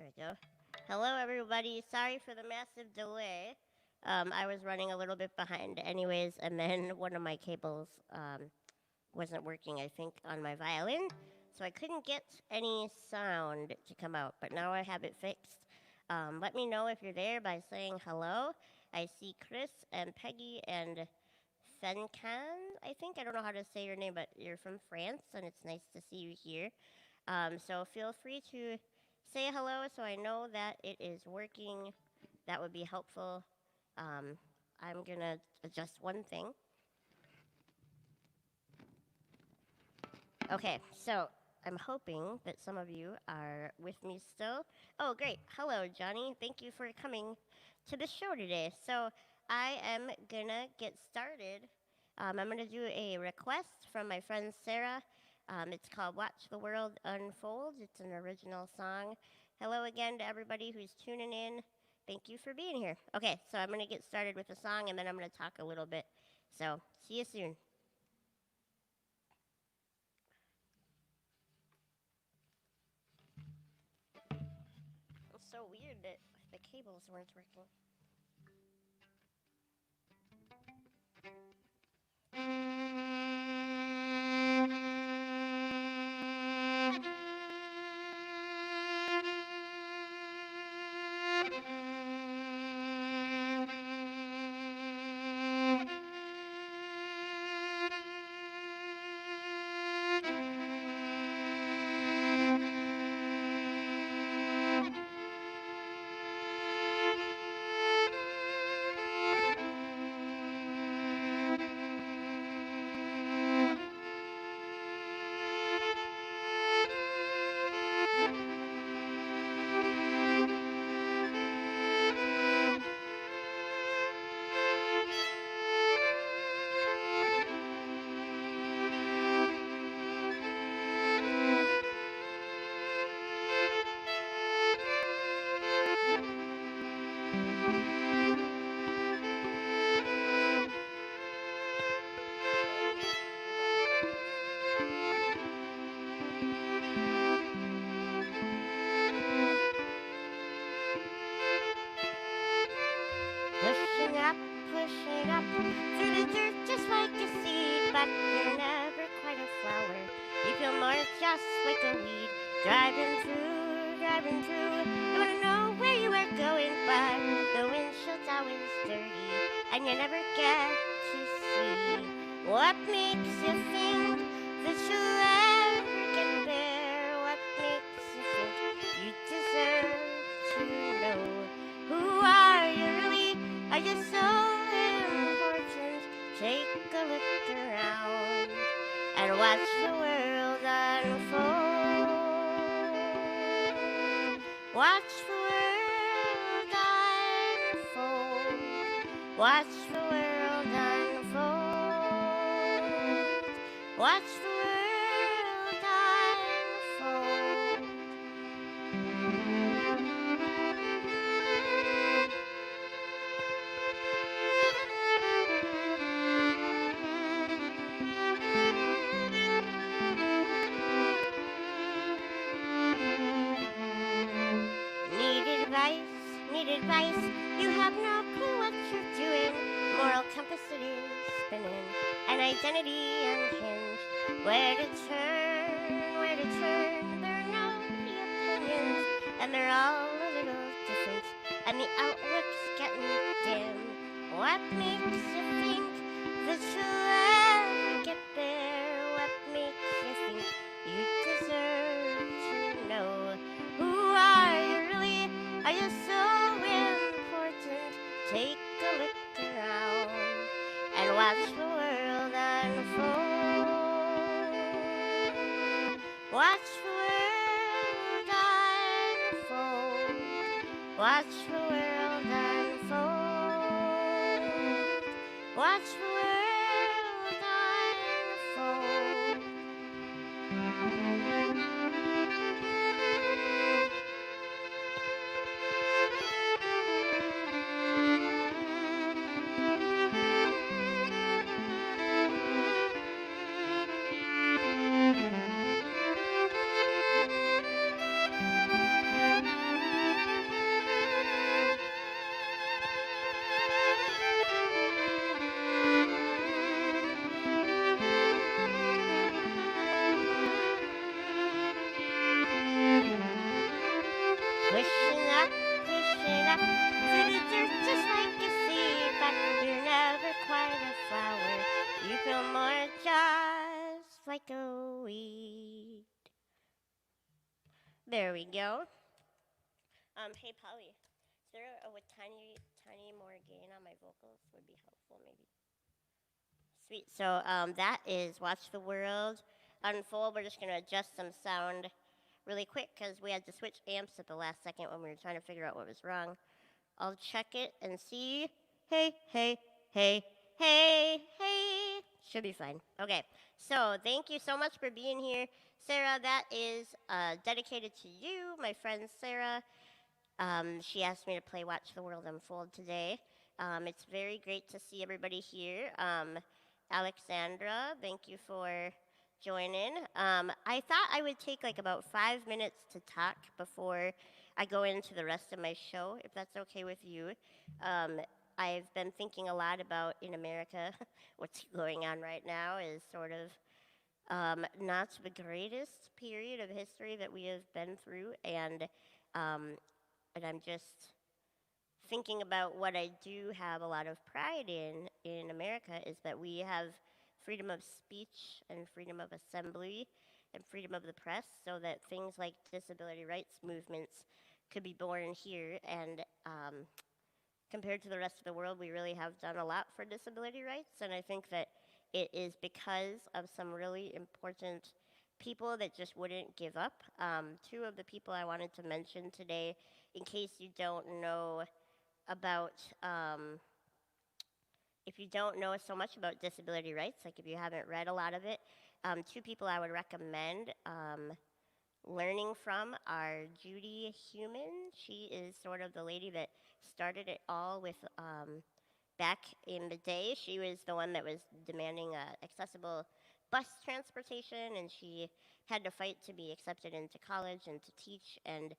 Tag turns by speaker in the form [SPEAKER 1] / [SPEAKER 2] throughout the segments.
[SPEAKER 1] we go. Hello, everybody. Sorry for the massive delay. I was running a little bit behind, anyways, and then one of my cables wasn't working, I think, on my violin, so I couldn't get any sound to come out, but now I have it fixed. Let me know if you're there by saying hello. I see Chris and Peggy and Fencan, I think. I don't know how to say your name, but you're from France, and it's nice to see you here. So feel free to say hello so I know that it is working. That would be helpful. I'm going to adjust one thing. Okay, so I'm hoping that some of you are with me still. Oh, great. Hello, Johnny. Thank you for coming to the show today. So I am going to get started. I'm going to do a request from my friend Sarah. It's called Watch the World Unfold. It's an original song. Hello again to everybody who's tuning in. Thank you for being here. Okay, so I'm going to get started with the song and then I'm going to talk a little bit. So see you soon. It's so weird that the cables weren't working. Pushing up through the dirt just like a seed, but you're never quite a flower. You feel more just like a weed. Driving through. You wanna know where you are going, but the windshield's always dirty, and you never get to see what makes you think that you'll ever get there. What makes you think you deserve to know? Who are you really? Are you so important? Take a look around and watch the world unfold. Watch the world unfold. Watch the world unfold. Watch the world unfold. Need advice, you have no clue what you're doing. Moral compass it is spinning, an identity unhinged. Where to turn, there are no opinions, and they're all a little different, and the outlook's getting dim. What makes you think that you'll ever get there? What makes you think you deserve to know? Who are you really? Are you so important? Take a look around and watch the world unfold. Watch the world unfold. Watch the world unfold. Watch the world unfold. Pushing up, pushing up to the dirt just like a seed, but you're never quite a flower. You feel more just like a weed. There we go. Hey Polly, is there a tiny, tiny more gain on my vocals would be helpful, maybe? Sweet. So that is Watch the World Unfold. We're just gonna adjust some sound really quick because we had to switch amps at the last second when we were trying to figure out what was wrong. I'll check it and see. Hey, hey, hey, hey, hey. Should be fine. Okay. So thank you so much for being here, Sarah. That is dedicated to you, my friend Sarah. She asked me to play Watch the World Unfold today. It's very great to see everybody here. Alexandra, thank you for joining. I thought I would take like about 5 minutes to talk before I go into the rest of my show, if that's okay with you. Um, I've been thinking a lot about in America, what's going on right now is sort of not the greatest period of history that we have been through, um, and I'm just thinking about what I do have a lot of pride in America is that we have freedom of speech and freedom of assembly and freedom of the press so that things like disability rights movements could be born here and compared to the rest of the world we really have done a lot for disability rights and I think that it is because of some really important people that just wouldn't give up. Two of the people I wanted to mention today in case you don't know about if you don't know so much about disability rights, like if you haven't read a lot of it, two people I would recommend learning from are Judy Human. She is sort of the lady that started it all with back in the day. She was the one that was demanding accessible bus transportation, and she had to fight to be accepted into college and to teach. And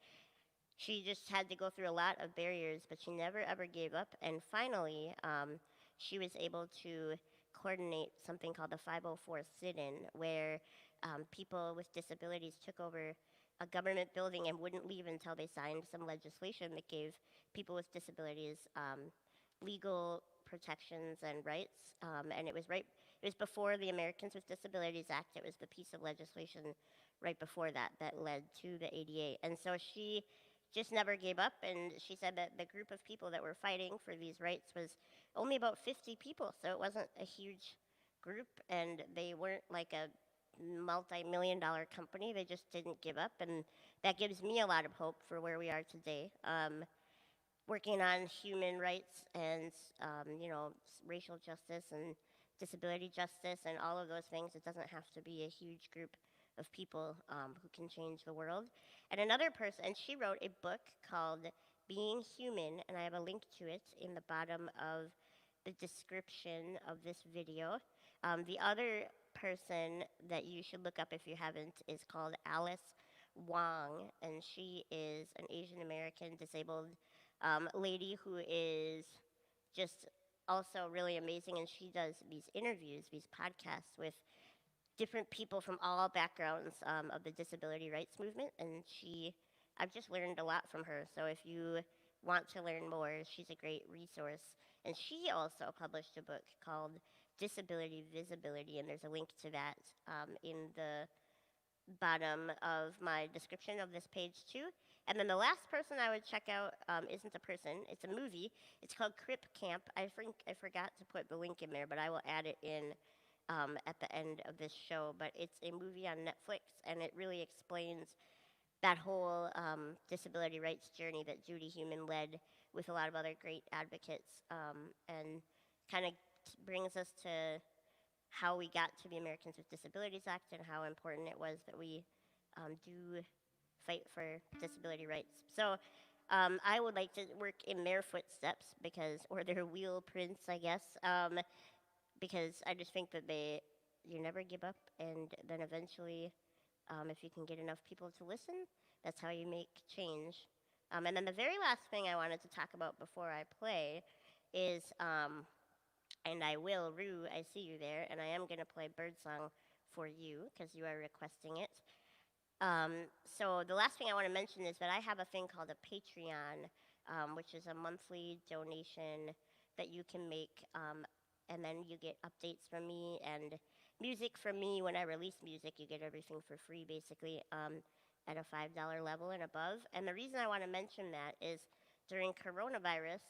[SPEAKER 1] she just had to go through a lot of barriers, but she never ever gave up. And finally, she was able to coordinate something called the 504 sit in, where people with disabilities took over a government building and wouldn't leave until they signed some legislation that gave people with disabilities legal protections and rights. And it was before the Americans with Disabilities Act. It was the piece of legislation right before that that led to the ADA. And so she just never gave up, and she said that the group of people that were fighting for these rights was only about 50 people, so it wasn't a huge group, and they weren't like a multi-million dollar company. They just didn't give up, and that gives me a lot of hope for where we are today. Working on human rights and racial justice and disability justice and all of those things. It doesn't have to be a huge group of people who can change the world. And another person, and she wrote a book called Being Human, and I have a link to it in the bottom of the description of this video. The other person that you should look up if you haven't is called Alice Wong, and she is an Asian American disabled lady who is just also really amazing, and she does these interviews, these podcasts with different people from all backgrounds of the disability rights movement, and I've just learned a lot from her. So if you want to learn more, she's a great resource. And she also published a book called Disability Visibility, and there's a link to that in the bottom of my description of this page too. And then the last person I would check out isn't a person, it's a movie. It's called Crip Camp. I think I forgot to put the link in there, but I will add it in at the end of this show. But it's a movie on Netflix, and it really explains that whole disability rights journey that Judy Human led with a lot of other great advocates, and kind of brings us to how we got to the Americans with Disabilities Act and how important it was that we do fight for disability rights. So I would like to work in their footsteps because, or their wheel prints, I guess, because I just think that you never give up, and then eventually, if you can get enough people to listen, that's how you make change. And then the very last thing I wanted to talk about before I play is and I will, Rue, I see you there, and I am going to play Birdsong for you because you are requesting it. So the last thing I want to mention is that I have a thing called a Patreon, which is a monthly donation that you can make, and then you get updates from me and music from me. When I release music, you get everything for free, basically, at a $5 level and above. And the reason I want to mention that is during coronavirus,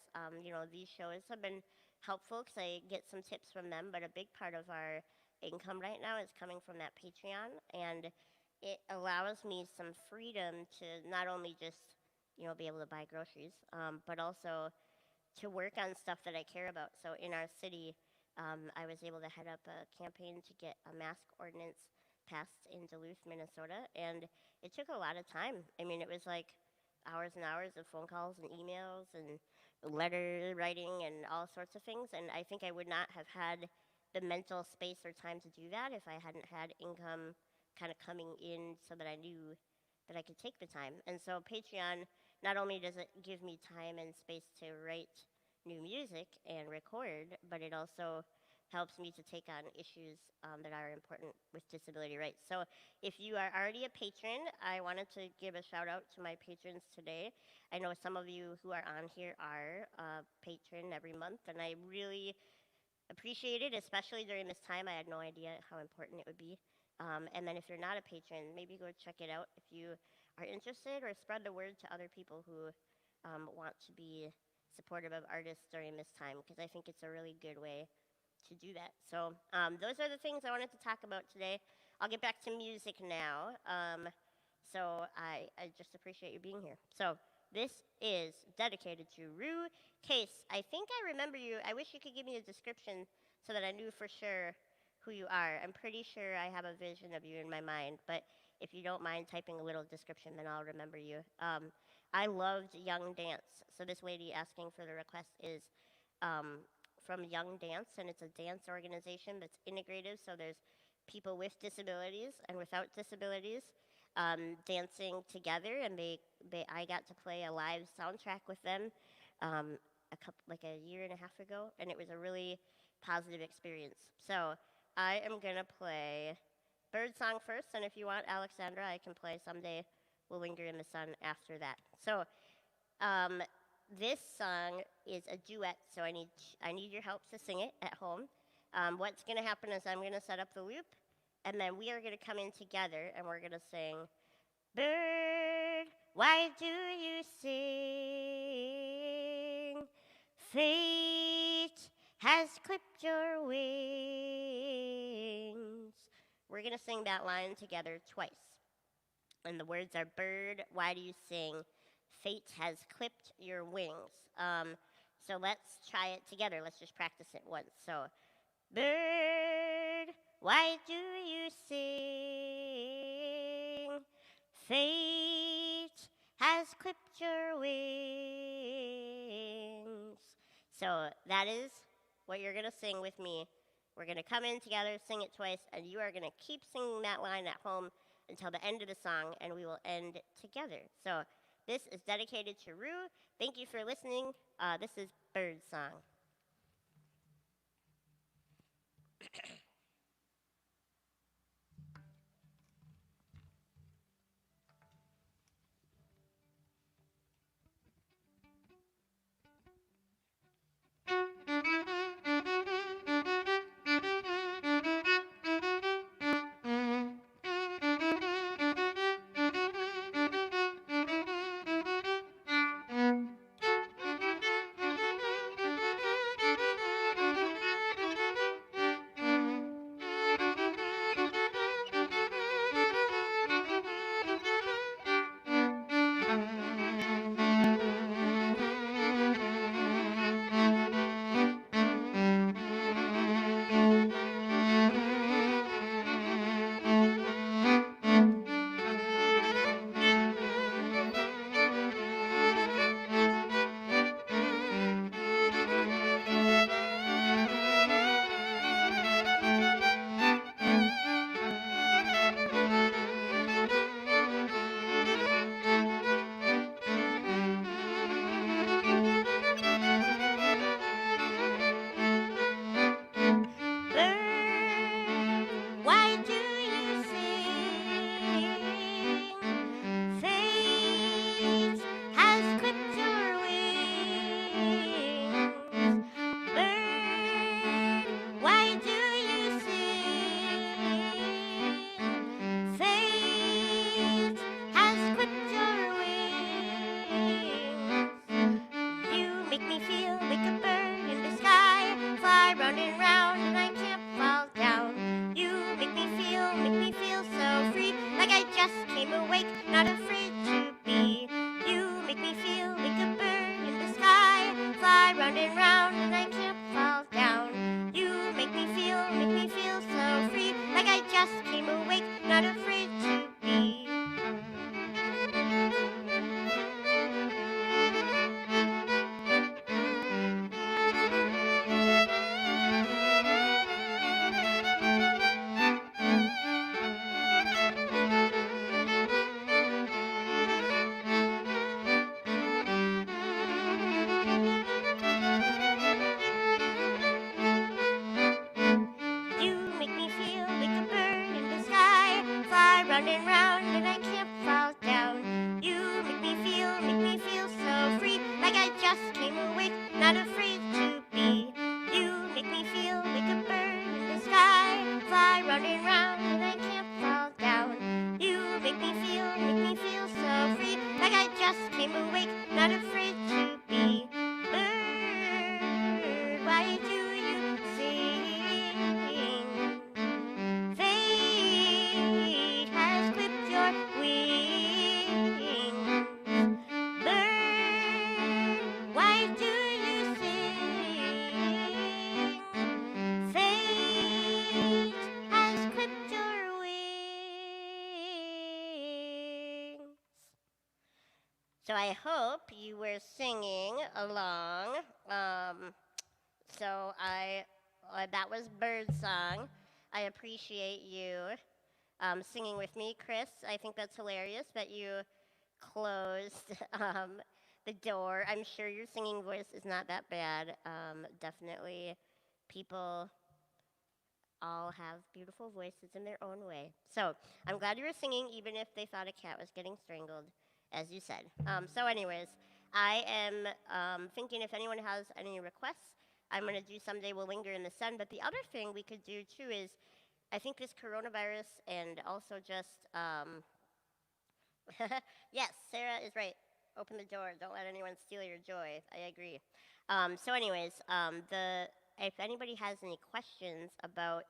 [SPEAKER 1] these shows have been helpful because I get some tips from them, but a big part of our income right now is coming from that Patreon, and it allows me some freedom to not only just be able to buy groceries, but also to work on stuff that I care about. So in our city, I was able to head up a campaign to get a mask ordinance passed in Duluth, Minnesota, and it took a lot of time. I mean, it was like hours and hours of phone calls and emails and letter writing and all sorts of things. And I think I would not have had the mental space or time to do that if I hadn't had income kind of coming in so that I knew that I could take the time. And so Patreon, not only does it give me time and space to write new music and record, but it also helps me to take on issues that are important with disability rights. So if you are already a patron, I wanted to give a shout out to my patrons today. I know some of you who are on here are a patron every month, and I really appreciate it, especially during this time. I had no idea how important it would be. And then if you're not a patron, maybe go check it out if you are interested, or spread the word to other people who want to be supportive of artists during this time, because I think it's a really good way to do that. So those are the things I wanted to talk about today. I'll get back to music now. So I just appreciate you being here. So this is dedicated to Rue Case. I think I remember you. I wish you could give me a description so that I knew for sure who you are. I'm pretty sure I have a vision of you in my mind, but if you don't mind typing a little description, then I'll remember you. I loved Young Dance. So this lady asking for the request is um, from Young Dance, and it's a dance organization that's integrative. So there's people with disabilities and without disabilities dancing together, and I got to play a live soundtrack with them like a year and a half ago, and it was a really positive experience. So I am gonna play Bird Song first, and if you want Alexandra, I can play Someday We'll Linger in the Sun after that. So um, this song is a duet, so I need your help to sing it at home. What's gonna happen is I'm gonna set up the loop, and then we are gonna come in together, and we're gonna sing, "Bird, why do you sing? Fate has clipped your wings." We're gonna sing that line together twice. And the words are, "Bird, why do you sing? Fate has clipped your wings." So let's try it together. Let's just practice it once. So, "Bird, why do you sing? Fate has clipped your wings." So that is what you're going to sing with me. We're going to come in together, sing it twice, and you are going to keep singing that line at home until the end of the song, and we will end together. So this is dedicated to Rue. Thank you for listening. This is Bird Song. round and round, and I can't fall down. You make me feel so free, like I just came awake, not afraid to be. You make me feel like a bird in the sky, fly round and round, and I can't fall down. You make me feel so free, like I just came awake, not afraid to be. You make me feel like a bird in the sky, fly round and round, and I can't fall down. You make me feel so free, like I just came awake, not afraid to be. Bird, why do you sing? Fate has clipped your wings. Bird, why do you sing? Fate has clipped your wings. So I hope you were singing along. That was Birdsong. I appreciate you singing with me, Chris. I think that's hilarious that you closed the door. I'm sure your singing voice is not that bad. Definitely, people all have beautiful voices in their own way. So I'm glad you were singing, even if they thought a cat was getting strangled, as you said. Anyways, I am thinking if anyone has any requests, I'm going to do Someday We'll Linger in the Sun. But the other thing we could do, too, is I think this coronavirus and also just, yes, Sarah is right. Open the door. Don't let anyone steal your joy. I agree. Anyways, if anybody has any questions about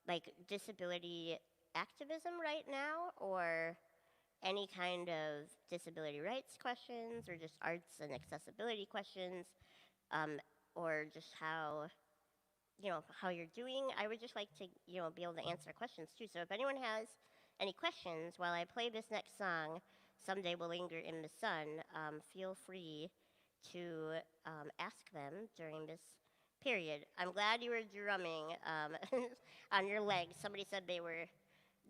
[SPEAKER 1] like disability activism right now, or any kind of disability rights questions, or just arts and accessibility questions, um, or just how you're doing, I would just like to be able to answer questions too. So if anyone has any questions while I play this next song, Someday We'll Linger in the Sun, feel free to ask them during this period. I'm glad you were drumming on your legs. Somebody said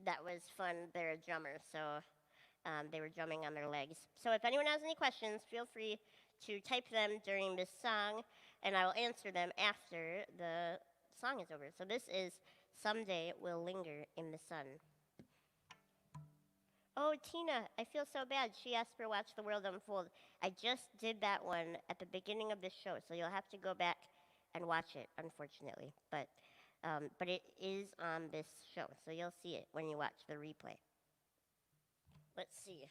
[SPEAKER 1] that was fun. They're a drummer, so they were drumming on their legs. So if anyone has any questions, feel free to type them during this song, and I will answer them after the song is over. So this is Someday We'll Linger in the Sun. Oh, Tina, I feel so bad. She asked for Watch the World Unfold. I just did that one at the beginning of the show, so you'll have to go back and watch it, unfortunately. But it is on this show, so you'll see it when you watch the replay. Let's see.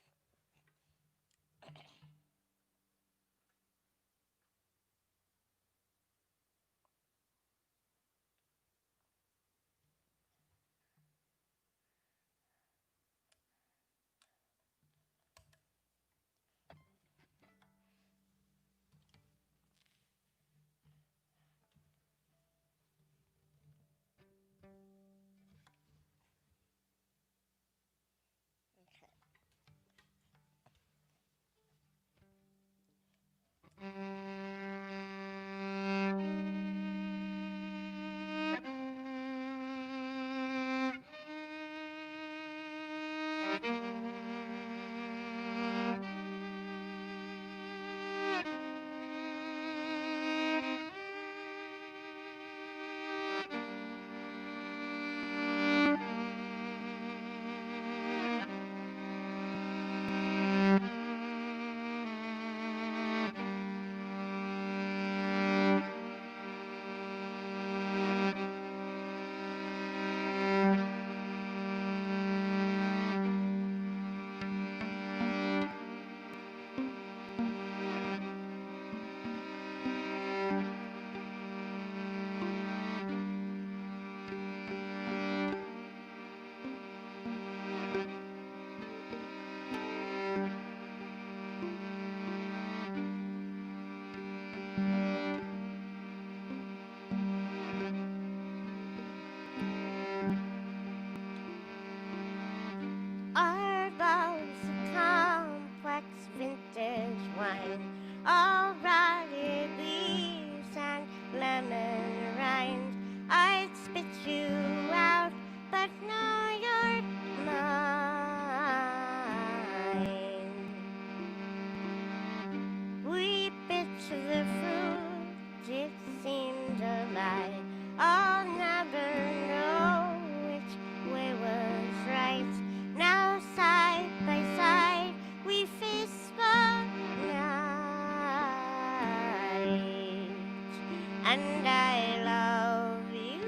[SPEAKER 1] and I love you.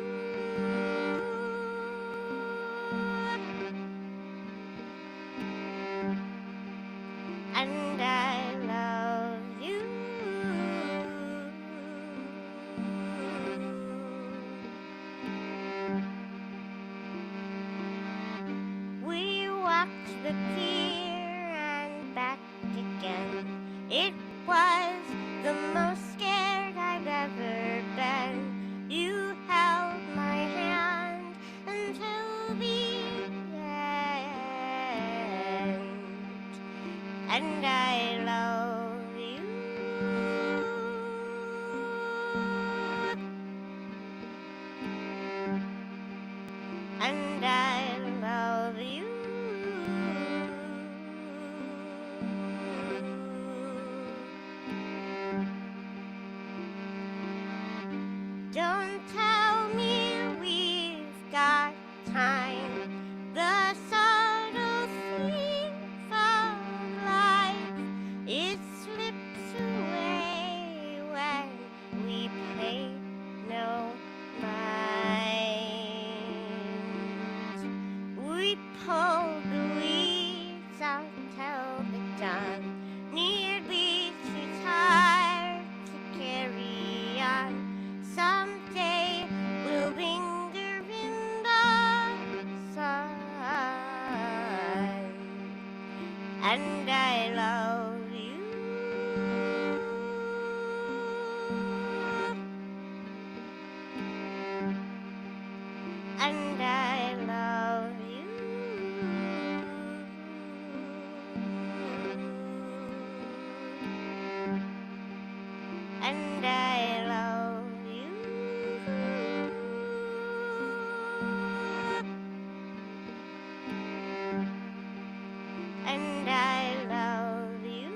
[SPEAKER 1] And I love you. We walked the pier and back again. It was the most scared I've ever been. You held my hand until the end. And I love you. And I love you. Don't tell me we've got time. The subtle thief of life, it slips away when we pay no mind. We pull the weeds out till the dawn, nearly too tired to carry on. Someday we'll linger in the sun. And I love you. And I love you. And I love you. And I love you.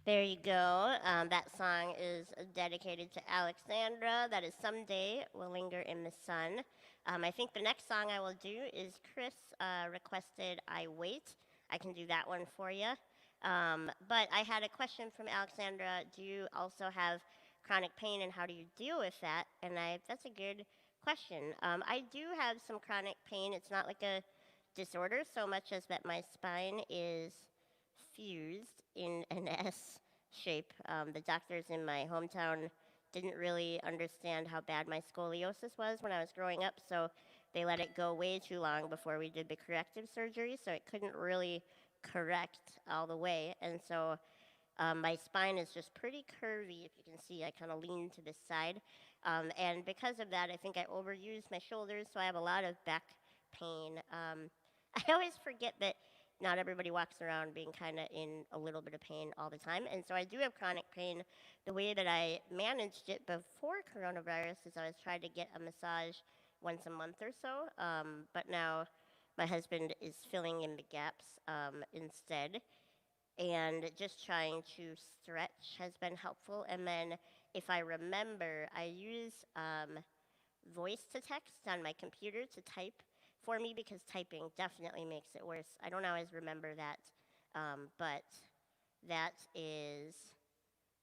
[SPEAKER 1] There you go. That song is dedicated to Alexandra. That is Someday Will Linger in the Sun. I think the next song I will do is Chris requested I Wait. I can do that one for you. But I had a question from Alexandra. Do you also have chronic pain and how do you deal with that? And that's a good question. I do have some chronic pain. It's not like a disorder so much as that my spine is fused in an S shape. The doctors in my hometown didn't really understand how bad my scoliosis was when I was growing up, so they let it go way too long before we did the corrective surgery, so it couldn't really correct all the way. And so my spine is just pretty curvy, if you can see. I kind of lean to this side. And because of that, I think I overuse my shoulders, so I have a lot of back pain. I always forget that not everybody walks around being kind of in a little bit of pain all the time. And so I do have chronic pain. The way that I managed it before coronavirus is I was trying to get a massage once a month or so. But now my husband is filling in the gaps instead. And just trying to stretch has been helpful. And then if I remember, I use voice to text on my computer to type for me because typing definitely makes it worse. I don't always remember that. But that is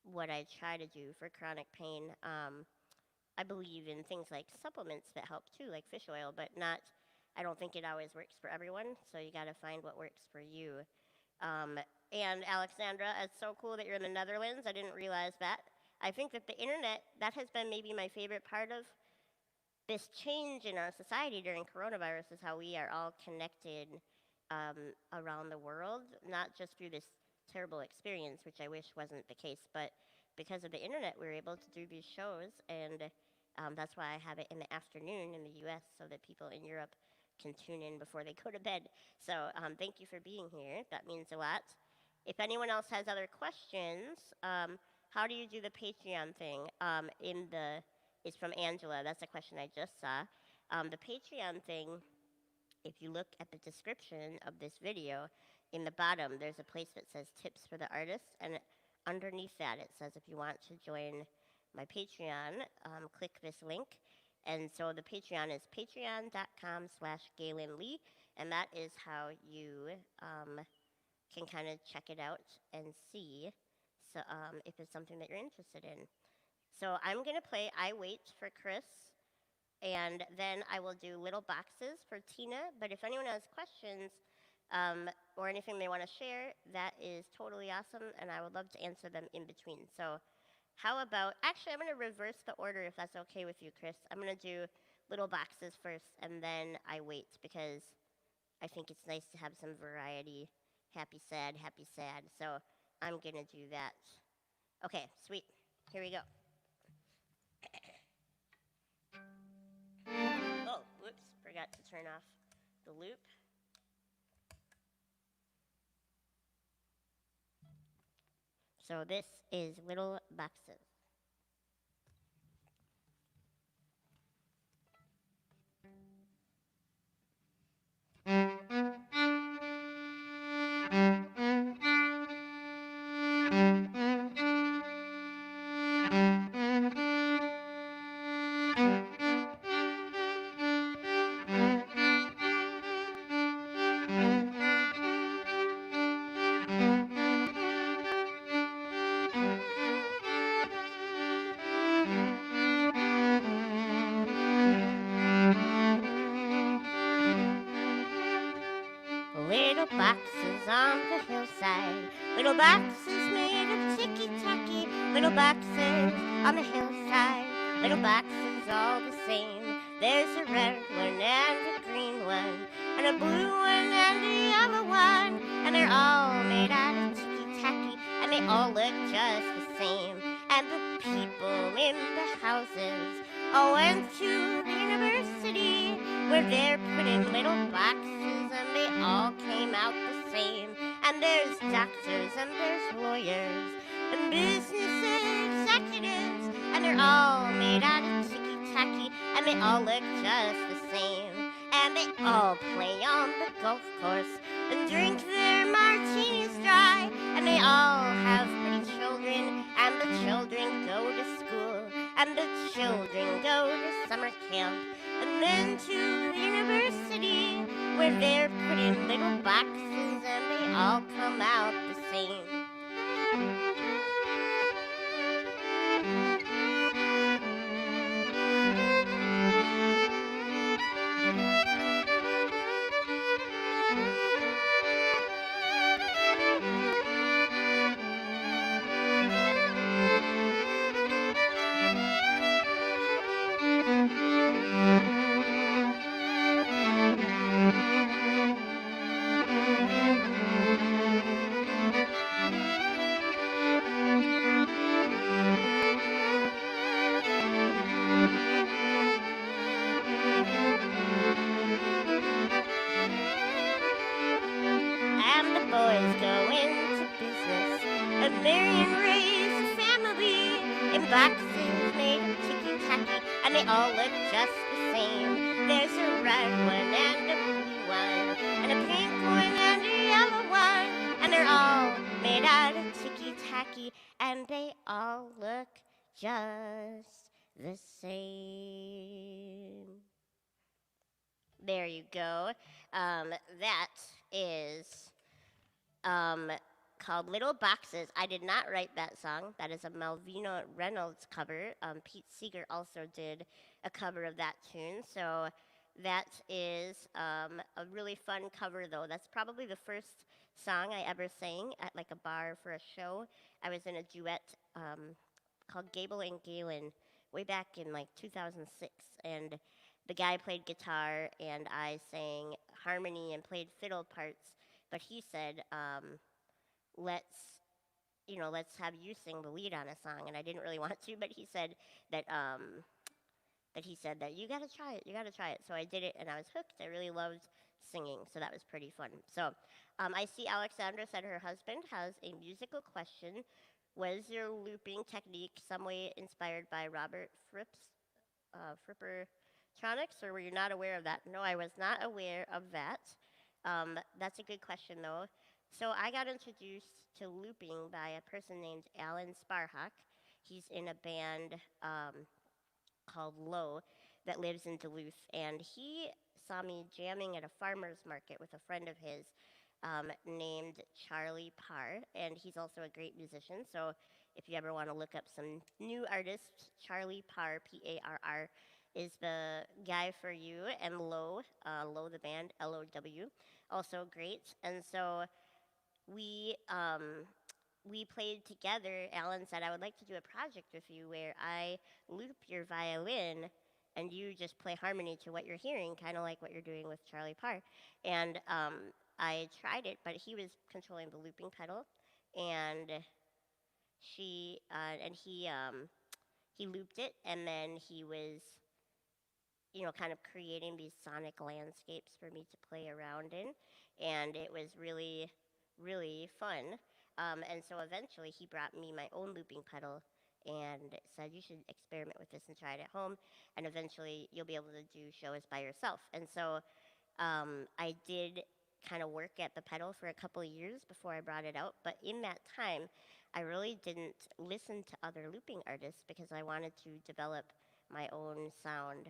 [SPEAKER 1] what I try to do for chronic pain. I believe in things like supplements that help too, like fish oil, but not. I don't think it always works for everyone. So you got to find what works for you. Um, and Alexandra, it's so cool that you're in the Netherlands. I didn't realize that. I think that the internet, that has been maybe my favorite part of this change in our society during coronavirus, is how we are all connected around the world, not just through this terrible experience, which I wish wasn't the case, but because of the internet, we were able to do these shows, and that's why I have it in the afternoon in the US so that people in Europe can tune in before they go to bed. So thank you for being here. That means a lot. If anyone else has other questions, how do you do the Patreon thing? It's from Angela. That's a question I just saw. The Patreon thing, if you look at the description of this video, in the bottom, there's a place that says tips for the artist, and underneath that, it says if you want to join my Patreon, click this link. And so the Patreon is patreon.com/Gaelynn Lea, and that is how you can kind of check it out and see so, if it's something that you're interested in. So I'm going to play I Wait for Chris, and then I will do little boxes for Tina. But if anyone has questions or anything they want to share, that is totally awesome, and I would love to answer them in between. So how about, actually, I'm going to reverse the order if that's okay with you, Chris. I'm going to do little boxes first, and then I Wait, because I think it's nice to have some variety. Happy, sad, happy, sad. So I'm going to do that. Okay, sweet. Here we go. Oh, whoops, forgot to turn off the loop. So this is little boxes. Little boxes on the hillside, little boxes made of ticky-tacky, little boxes on the hillside, little boxes all the same. There's a red one and a green one, and a blue one and a yellow one, and they're all made out of ticky-tacky, and they all look just the same. And the people in the houses all went to the university, where they're put in little boxes, and they all came out the same. And there's doctors, and there's lawyers, and business executives, and they're all made out of ticky-tacky, and they all look just the same. And they all play on the golf course, and drink their martinis dry, and they all have pretty children, and the children go to school, and the children go to summer camp, and then to the university, where they're put in little boxes, and they all come out the same. And the boys go into business and marry and raise a family in boxes made of ticky-tacky, and they all look just the same. There's a red one and a blue one, and a pink one and a yellow one, and they're all made out of ticky-tacky, and they all look just the same. There you go. That is um, called Little Boxes. I did not write that song. That is a Malvina Reynolds cover. Pete Seeger also did a cover of that tune. So that is a really fun cover, though. That's probably the first song I ever sang at like a bar for a show. I was in a duet called Gable and Gaelynn way back in like 2006. And the guy played guitar and I sang harmony and played fiddle parts. But he said, let's let's have you sing the lead on a song, and I didn't really want to, but that he said that you got to try it, you got to try it. So I did it, and I was hooked. I really loved singing, so that was pretty fun. So I see Alexandra said her husband has a musical question. Was your looping technique some way inspired by Robert Frippertronics, or were you not aware of that? No, I was not aware of that. That's a good question, though. So I got introduced to looping by a person named Alan Sparhawk. He's in a band called Low that lives in Duluth, and he saw me jamming at a farmer's market with a friend of his named Charlie Parr, and he's also a great musician. So if you ever want to look up some new artists, Charlie Parr, Parr, is the guy for you, and Low the band, LOW, also great. And so we we played together. Alan said, I would like to do a project with you where I loop your violin and you just play harmony to what you're hearing, kind of like what you're doing with Charlie Parr. And I tried it, but he was controlling the looping pedal, and she and he looped it, and then he was kind of creating these sonic landscapes for me to play around in, and it was really, really fun. And so eventually he brought me my own looping pedal and said, you should experiment with this and try it at home, and eventually you'll be able to do shows by yourself. And so I did kind of work at the pedal for a couple of years before I brought it out, but in that time, I really didn't listen to other looping artists because I wanted to develop my own sound.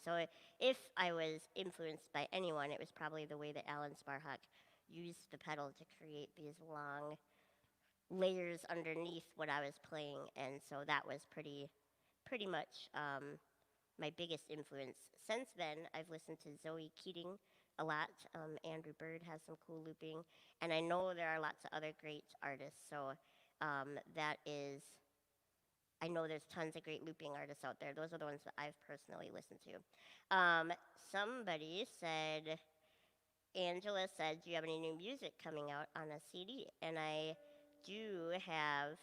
[SPEAKER 1] So if I was influenced by anyone, it was probably the way that Alan Sparhawk used the pedal to create these long layers underneath what I was playing, and so that was pretty much my biggest influence. Since then, I've listened to Zoe Keating a lot. Andrew Bird has some cool looping, and I know there are lots of other great artists. So that is, I know there's tons of great looping artists out there. Those are the ones that I've personally listened to. Somebody said, Angela said, do you have any new music coming out on a CD? And I do have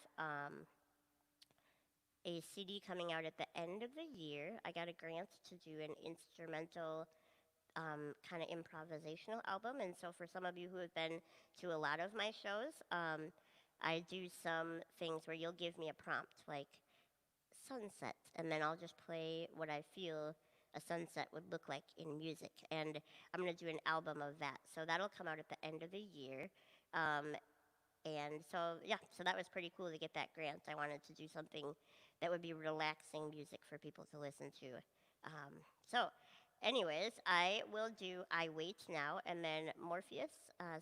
[SPEAKER 1] a CD coming out at the end of the year. I got a grant to do an instrumental kind of improvisational album. And so for some of you who have been to a lot of my shows, I do some things where you'll give me a prompt like sunset, and then I'll just play what I feel a sunset would look like in music. And I'm going to do an album of that. So that'll come out at the end of the year. And so, yeah, so that was pretty cool to get that grant. I wanted to do something that would be relaxing music for people to listen to. So, anyways, I will do I Wait now. And then Morpheus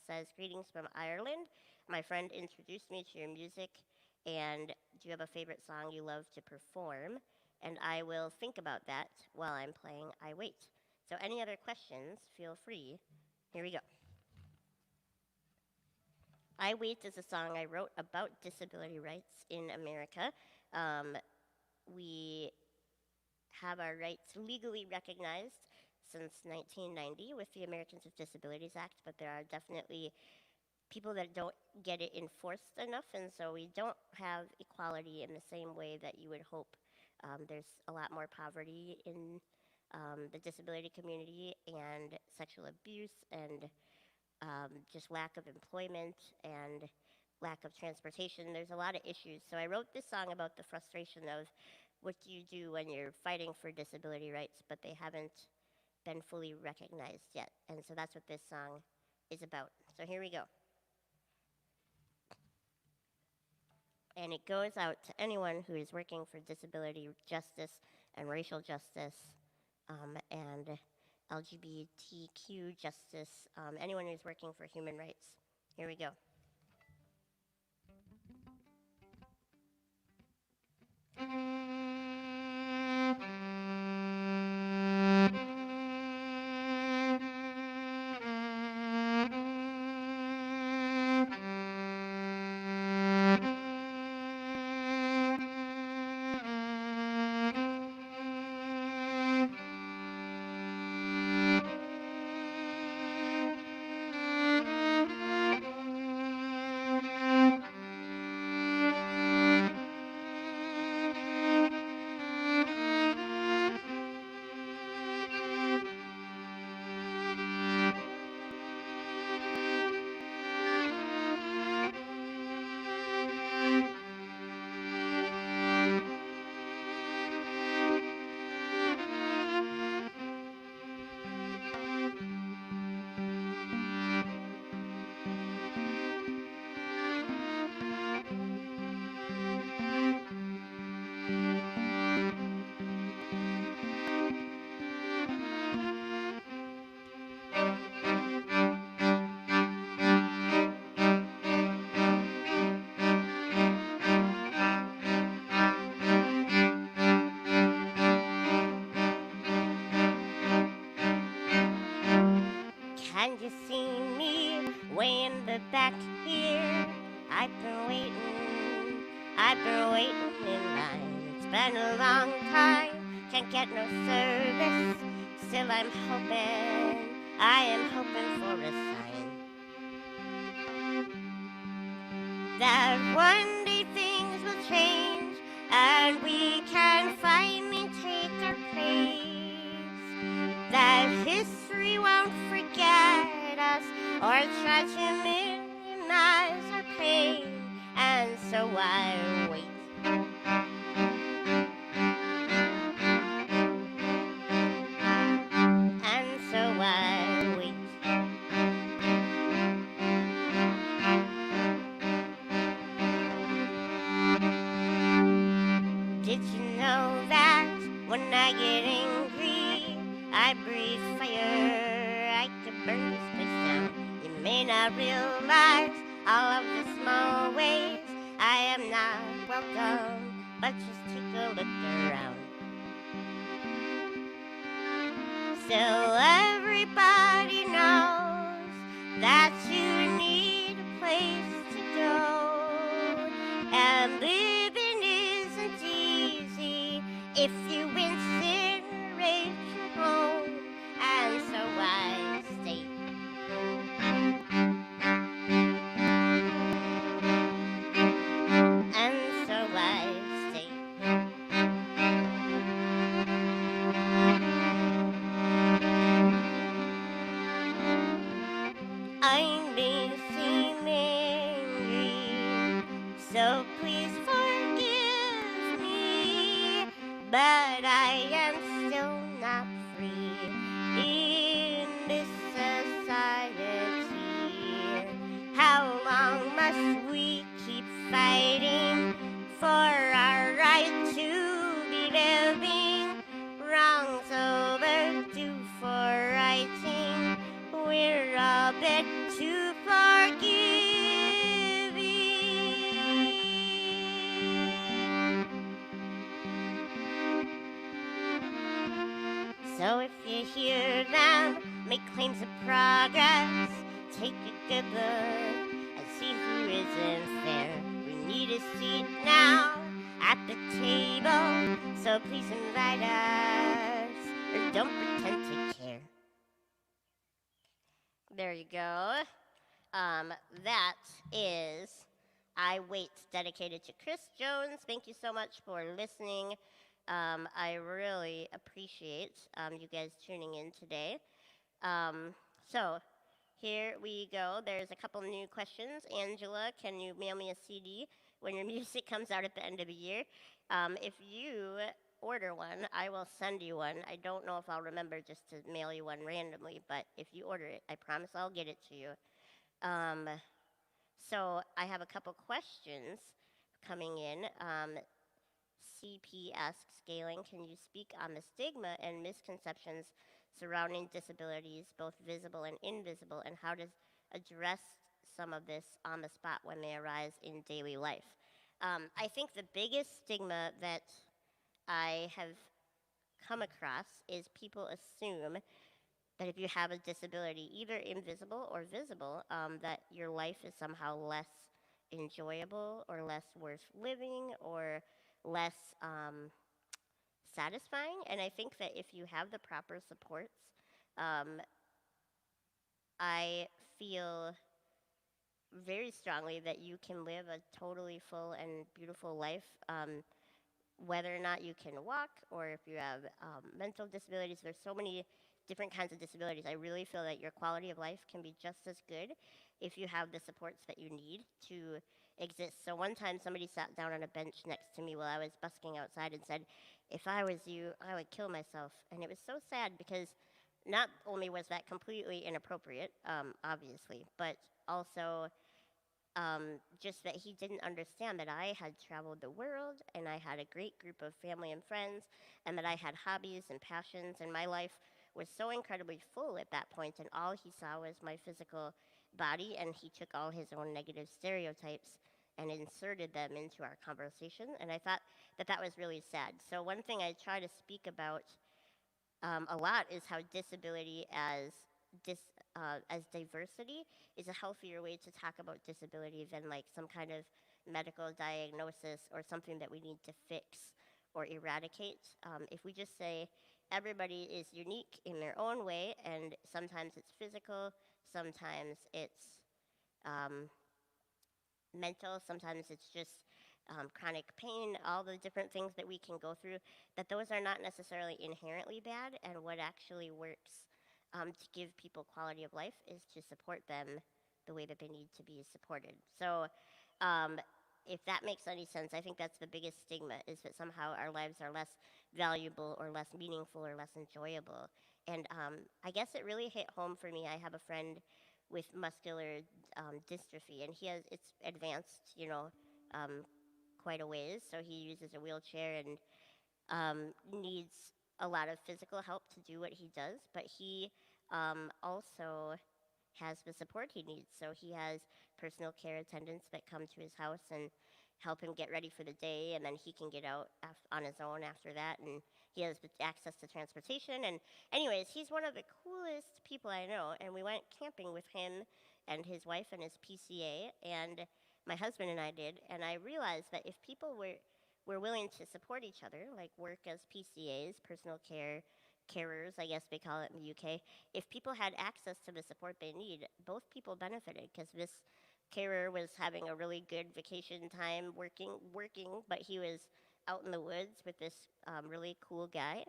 [SPEAKER 1] says, greetings from Ireland. My friend introduced me to your music. And do you have a favorite song you love to perform? And I will think about that while I'm playing I Wait. So, any other questions, feel free. Here we go. I Wait is a song I wrote about disability rights in America. We have our rights legally recognized since 1990 with the Americans with Disabilities Act, but there are definitely people that don't get it enforced enough, and so we don't have equality in the same way that you would hope. There's a lot more poverty in the disability community, and sexual abuse, and just lack of employment, and lack of transportation. There's a lot of issues. So I wrote this song about the frustration of what do you do when you're fighting for disability rights, but they haven't been fully recognized yet. And so that's what this song is about. So here we go. And it goes out to anyone who is working for disability justice and racial justice and LGBTQ justice, anyone who's working for human rights. Here we go. Can you see me way in the back here? I've been waiting, I've been waiting in line. It's been a long time, can't get no service. Still I'm hoping, I am hoping for a sign that one day things will change and we can finally take our place. That history won't forget us or try to minimize our pain, and so I wait. And so I wait. Did you know that when I get angry, I breathe fire? I could burn this place down. You may not realize all of the small ways I am not welcome, but just take a look around. So everybody knows that you need a place to go, and living isn't easy if you incinerate your home, and so I stay. And so I stay. I may seem angry, so please forgive me, but I am still not free in this society. How long must we keep fighting for our right to be living? Wrongs overdue for righting. We're a bit too forgiving. So if you hear them make claims of progress, take a good look and see who isn't fair. We need a seat now at the table, so please invite us, or don't pretend to care. There you go. That is I Wait, dedicated to Chris Jones. Thank you so much for listening. I really appreciate you guys tuning in today. So here we go. There's a couple new questions. Angela, can you mail me a CD when your music comes out at the end of the year? If you order one, I will send you one. I don't know if I'll remember just to mail you one randomly, but if you order it, I promise I'll get it to you. So I have a couple questions coming in. CP asks, Gaelynn, can you speak on the stigma and misconceptions surrounding disabilities, both visible and invisible, and how to address some of this on the spot when they arise in daily life? I think the biggest stigma that I have come across is people assume that if you have a disability, either invisible or visible, that your life is somehow less enjoyable or less worth living or less satisfying. And I think that if you have the proper supports, um, I feel very strongly that you can live a totally full and beautiful life. Whether or not you can walk or if you have mental disabilities, there's so many different kinds of disabilities. I really feel that your quality of life can be just as good if you have the supports that you need to exist. So one time somebody sat down on a bench next to me while I was busking outside and said, if I was you, I would kill myself. And it was so sad because not only was that completely inappropriate, obviously, but also just that he didn't understand that I had traveled the world and I had a great group of family and friends and that I had hobbies and passions and my life was so incredibly full at that point and all he saw was my physical body and he took all his own negative stereotypes and inserted them into our conversation and I thought that that was really sad. So one thing I try to speak about a lot is how disability as diversity is a healthier way to talk about disability than like some kind of medical diagnosis or something that we need to fix or eradicate. If we just say everybody is unique in their own way, and sometimes it's physical, sometimes it's um, mental, sometimes it's just chronic pain, all the different things that we can go through, that those are not necessarily inherently bad, and what actually works to give people quality of life is to support them the way that they need to be supported. So, um, if that makes any sense, I think that's the biggest stigma is that somehow our lives are less valuable or less meaningful or less enjoyable. And I guess it really hit home for me. I have a friend with muscular dystrophy, and he has it's advanced, um, quite a ways. So he uses a wheelchair and needs a lot of physical help to do what he does, but he also has the support he needs. So he has personal care attendants that come to his house and help him get ready for the day, and then he can get out on his own after that. And he has access to transportation. And, anyways, he's one of the coolest people I know. And we went camping with him and his wife and his PCA, and my husband and I did. And I realized that if people were willing to support each other, like work as PCAs, personal care carers, I guess they call it in the UK, if people had access to the support they need, both people benefited because this carer was having a really good vacation time working, but he was out in the woods with this really cool guy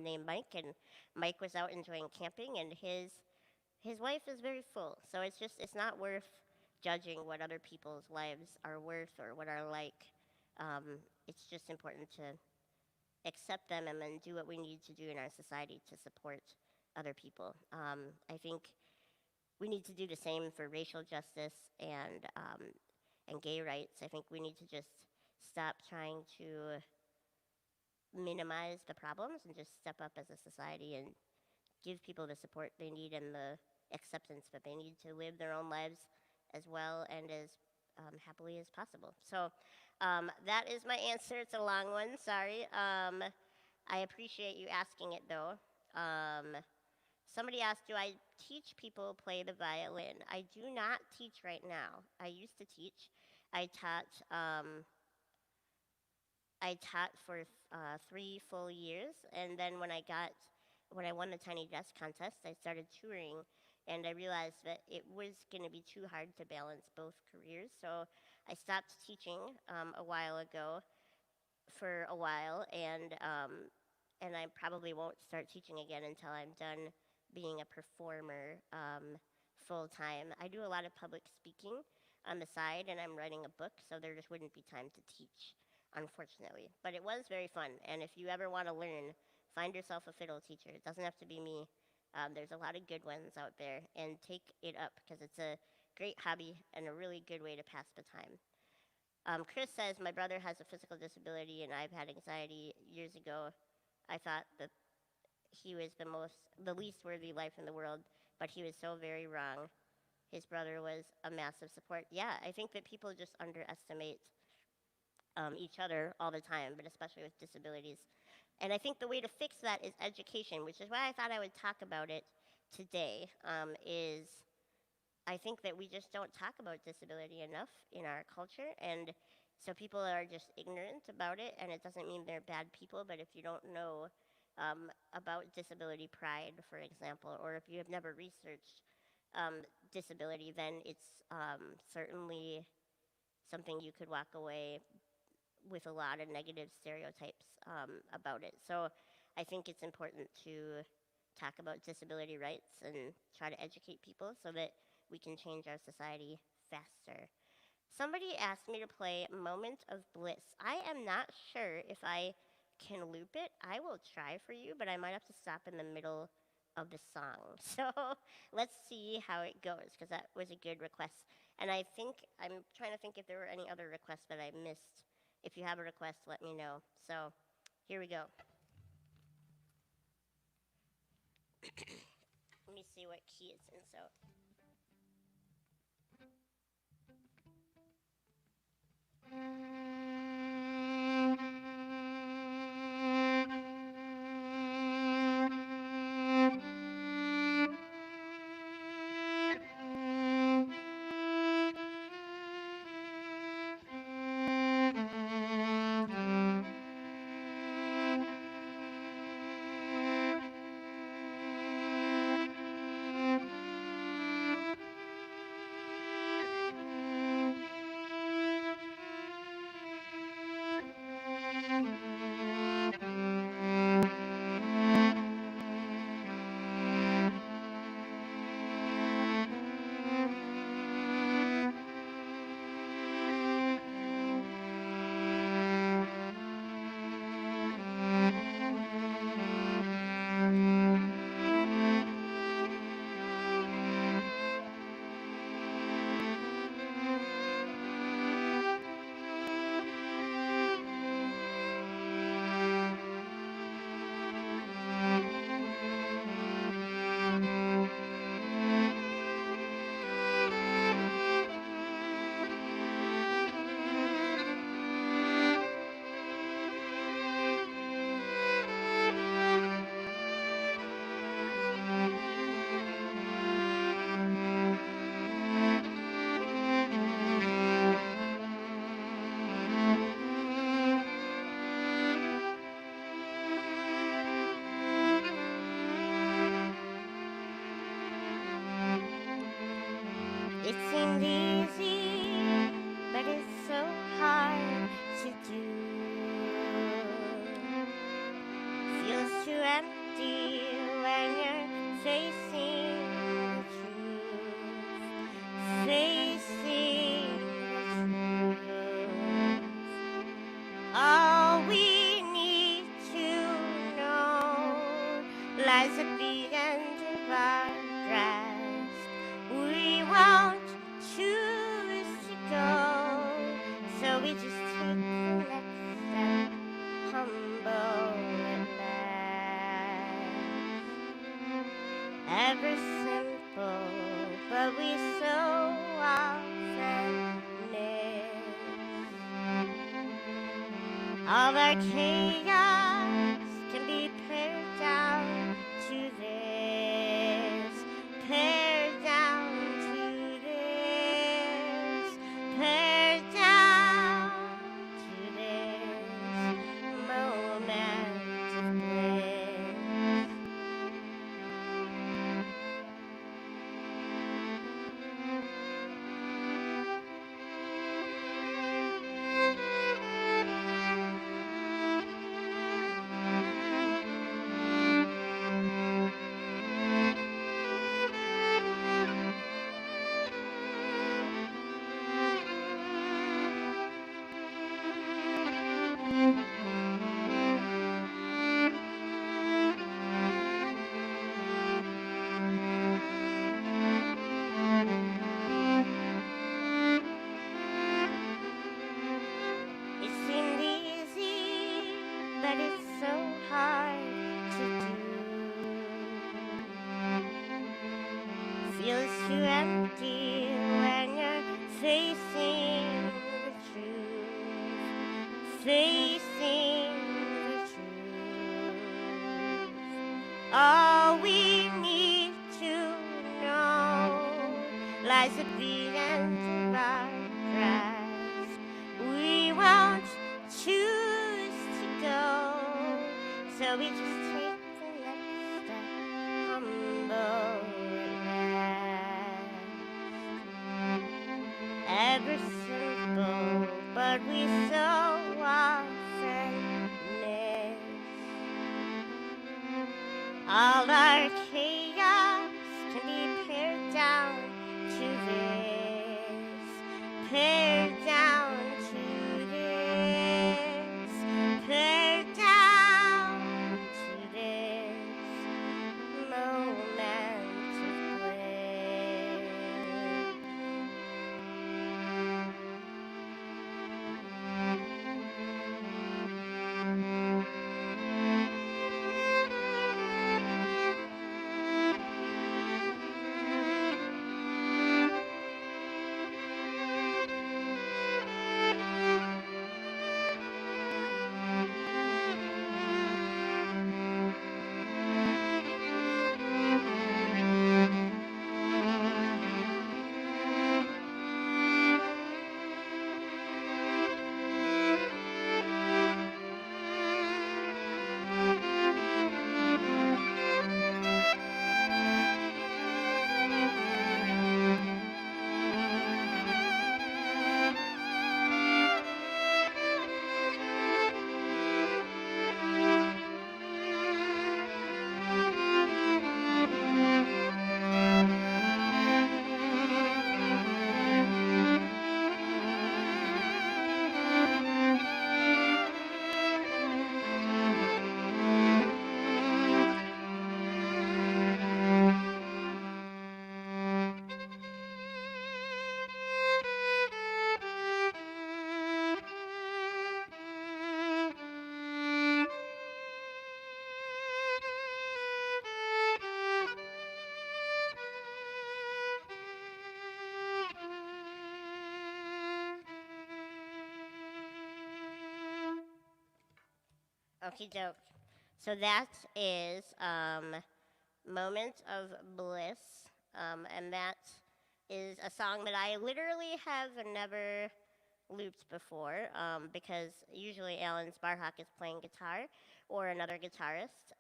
[SPEAKER 1] named Mike, and Mike was out enjoying camping, and his life is very full. So it's not worth judging what other people's lives are worth or what are like. It's just important to accept them and then do what we need to do in our society to support other people. I think we need to do the same for racial justice and gay rights. I think we need to just stop trying to minimize the problems and just step up as a society and give people the support they need and the acceptance that they need to live their own lives as well and as happily as possible. So that is my answer. It's a long one. Sorry. I appreciate you asking it though. Somebody asked, do I teach people play the violin? I do not teach right now. I used to teach. I taught. I taught for 3 full years, and then when I won the Tiny Desk contest, I started touring, and I realized that it was going to be too hard to balance both careers. So I stopped teaching a while ago, for a while, and I probably won't start teaching again until I'm done being a performer full time. I do a lot of public speaking on the side, and I'm writing a book, so there just wouldn't be time to teach, unfortunately. But it was very fun, and if you ever want to learn, find yourself a fiddle teacher. It doesn't have to be me. There's a lot of good ones out there, and take it up because it's a great hobby and a really good way to pass the time. Chris says, my brother has a physical disability and I've had anxiety years ago. I thought that he was the least worthy life in the world, but he was so very wrong. His brother was a massive support. Yeah, I think that people just underestimate each other all the time, but especially with disabilities. And I think the way to fix that is education, which is why I thought I would talk about it today. Is I think that we just don't talk about disability enough in our culture, and so people are just ignorant about it. And it doesn't mean they're bad people, but if you don't know about disability pride, for example, or if you have never researched disability, then it's certainly something you could walk away with a lot of negative stereotypes about it. So I think it's important to talk about disability rights and try to educate people so that we can change our society faster. Somebody asked me to play Moment of Bliss. I am not sure if I can loop it. I will try for you, but I might have to stop in the middle of the song. So let's see how it goes, because that was a good request. And I think, I'm trying to think if there were any other requests that I missed. If you have a request, let me know. So here we go. Let me see what key it's in. So it seemed easy, but it's so hard to do. Feels too empty when you're facing the truth. Facing the truth. All we need to know lies at the end of our grasp. We won't choose to go, so we just take the next step, humble at last. Ever simple, but we so often miss. All our chaos can be pared down to this, pared down to this, pared down to this moment of bliss. It seemed easy, but it's so hard to do. Feels too empty when you're facing the truth. facing the truth. All we need to know lies at the end of our grasp. We won't choose to go, so we just take the next step, humble at last. Ever simple, but we so often miss. All our chaos can be pared down to this, pared down to this, pared down to this moment of bliss. Okie doke. So that is Moment of Bliss. And that is a song that I literally have never looped before because usually Alan Sparhawk is playing guitar or another guitarist.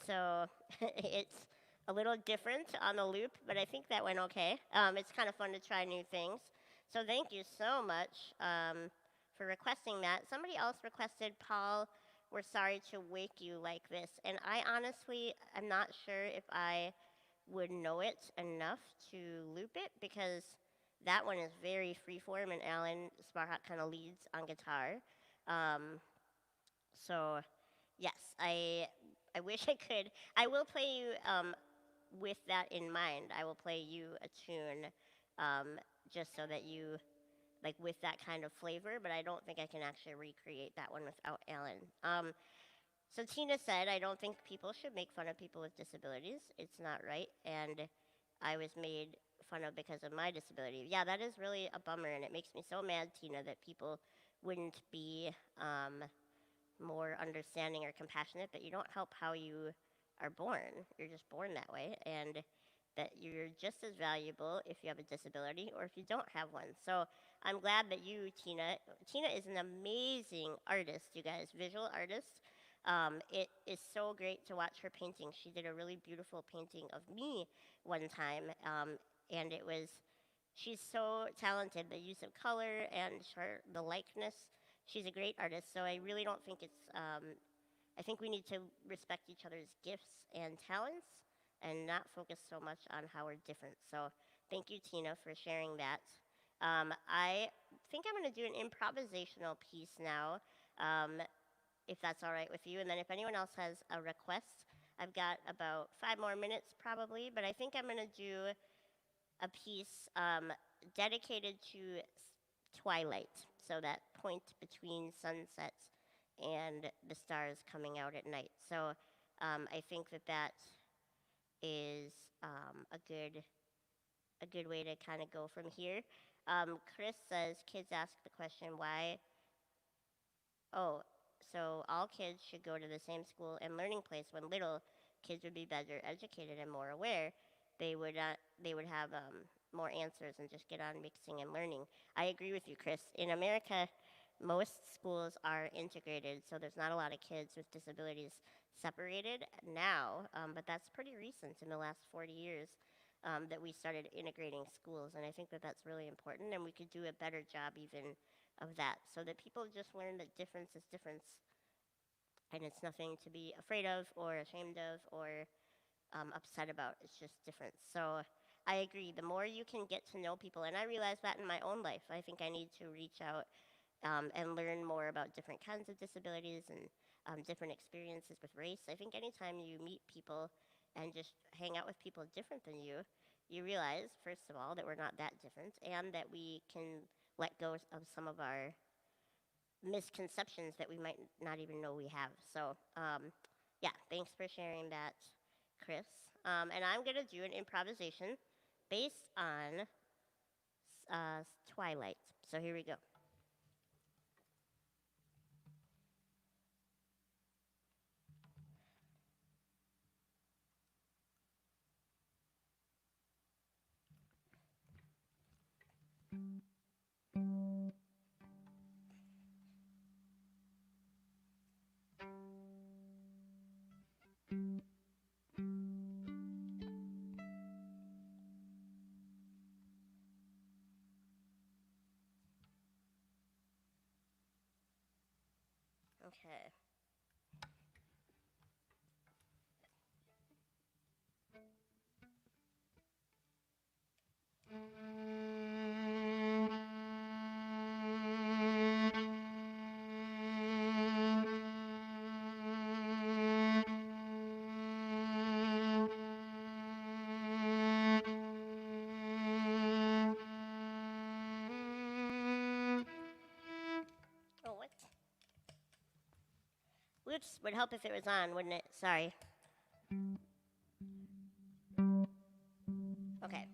[SPEAKER 1] So it's a little different on the loop, but I think that went okay. It's kind of fun to try new things. So thank you so much for requesting that. Somebody else requested, Paul, we're sorry to wake you like this. And I honestly am not sure if I would know it enough to loop it because that one is very freeform and Alan Sparhawk kind of leads on guitar. Um, so yes, I wish I could. I will play you with that in mind. I will play you a tune just so that you like with that kind of flavor. But I don't think I can actually recreate that one without Alan. So Tina said, I don't think people should make fun of people with disabilities. It's not right, and I was made fun of because of my disability. Yeah, that is really a bummer, and it makes me so mad, Tina, that people wouldn't be more understanding or compassionate, but you don't help how you are born. You're just born that way, and that you're just as valuable if you have a disability or if you don't have one. So I'm glad that you, Tina is an amazing artist, you guys, visual artist. It is so great to watch her painting. She did a really beautiful painting of me one time, and it was she's so talented. The use of color and the likeness. She's a great artist. So I really don't think it's. I think we need to respect each other's gifts and talents, and not focus so much on how we're different. So thank you, Tina, for sharing that. I think I'm going to do an improvisational piece now, if that's all right with you. And then if anyone else has a request, I've got about 5 more minutes probably, but I think I'm going to do a piece dedicated to twilight, so that point between sunsets and the stars coming out at night. So I think that that is a good way to kind of go from here. Chris says kids ask the question, why oh, so all kids should go to the same school and learning place when little kids would be better educated and more aware. They would have more answers and just get on mixing and learning. I agree with you, Chris. In America, most schools are integrated, so there's not a lot of kids with disabilities separated now, but that's pretty recent in the last 40 years that we started integrating schools, and I think that that's really important, and we could do a better job even of that, so that people just learn that difference is difference, and it's nothing to be afraid of or ashamed of or upset about. It's just different. So I agree. The more you can get to know people, and I realize that in my own life, I think I need to reach out and learn more about different kinds of disabilities and different experiences with race. I think anytime you meet people and just hang out with people different than you realize, first of all, that we're not that different and that we can let go of some of our misconceptions that we might not even know we have. So, yeah, thanks for sharing that, Chris. And I'm going to do an improvisation based on Twilight. So here we go. Okay. Oh, what? Which would help if it was on, wouldn't it? Sorry. Okay.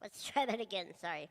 [SPEAKER 1] Let's try that again. Sorry.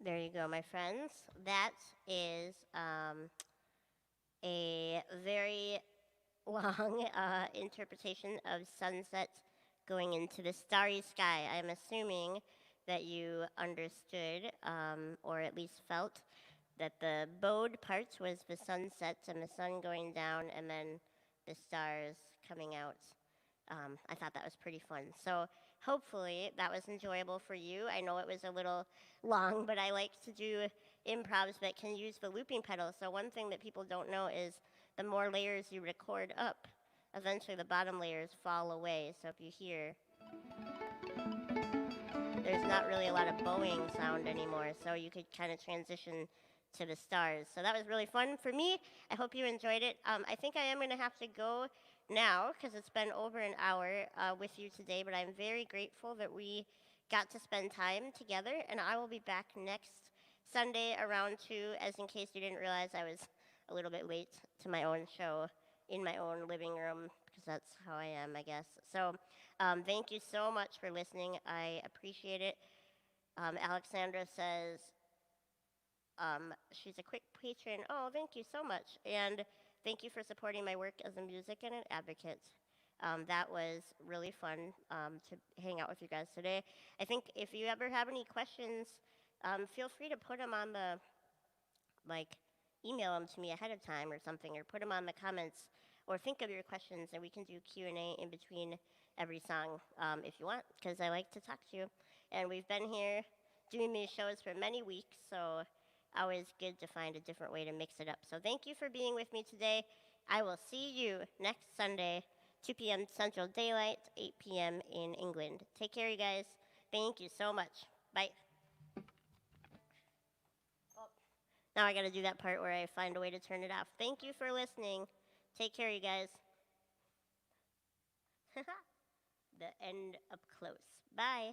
[SPEAKER 1] There you go, my friends. That is a very long interpretation of sunset going into the starry sky. I'm assuming that you understood, or at least felt, that the bowed parts was the sunset and the sun going down and then the stars coming out. I thought that was pretty fun. So hopefully that was enjoyable for you. I know it was a little long, but I like to do improvs that can use the looping pedal. So one thing that people don't know is the more layers you record up, eventually the bottom layers fall away. So if you hear, there's not really a lot of bowing sound anymore, so you could kind of transition to the stars. So that was really fun for me. I hope you enjoyed it. I think I am going to have to go now because it's been over an hour with you today, but I'm very grateful that we got to spend time together, and I will be back next Sunday around 2, as in case you didn't realize I was a little bit late to my own show in my own living room, because that's how I am, I guess. So thank you so much for listening. I appreciate it. Alexandra says she's a quick patron. Oh, thank you so much. And thank you for supporting my work as a music and an advocate. That was really fun to hang out with you guys today. I think if you ever have any questions, feel free to put them on the, like, email them to me ahead of time or something, or put them on the comments, or think of your questions, and we can do Q&A in between every song if you want, because I like to talk to you. And we've been here doing these shows for many weeks, so always good to find a different way to mix it up. So thank you for being with me today. I will see you next Sunday, 2 p.m. Central Daylight, 8 p.m. in England. Take care, you guys. Thank you so much. Bye. Now I gotta do that part where I find a way to turn it off. Thank you for listening. Take care, you guys. The end up close. Bye.